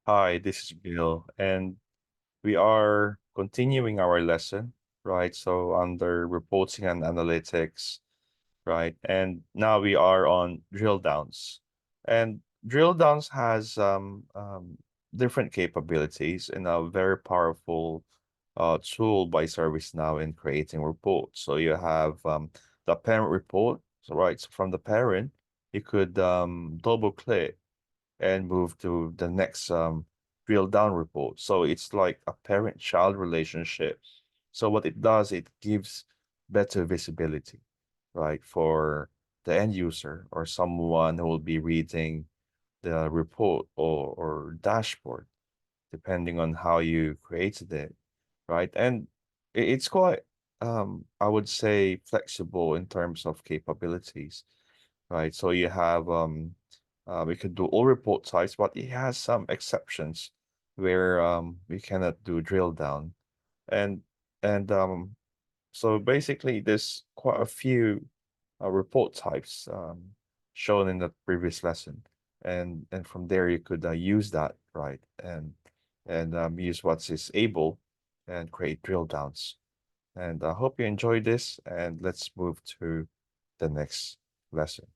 Hi, this is Bill, and we are continuing our lesson, right? So under reporting and analytics, right? And now we are on drill downs. And drill downs has different capabilities and a very powerful tool by ServiceNow in creating reports. So you have the parent report, so right? So from the parent, you could double click and move to the next drill down report. So it's like a parent-child relationship. So what it does, it gives better visibility, right, for the end user or someone who will be reading the report or dashboard, depending on how you created it, right? And it's quite, I would say, flexible in terms of capabilities, right? So you have we could do all report types, but it has some exceptions where we cannot do drill down. And and so basically there's quite a few report types shown in the previous lesson. And from there you could use that, right? And use what is able and create drill downs. And I hope you enjoyed this, and let's move to the next lesson.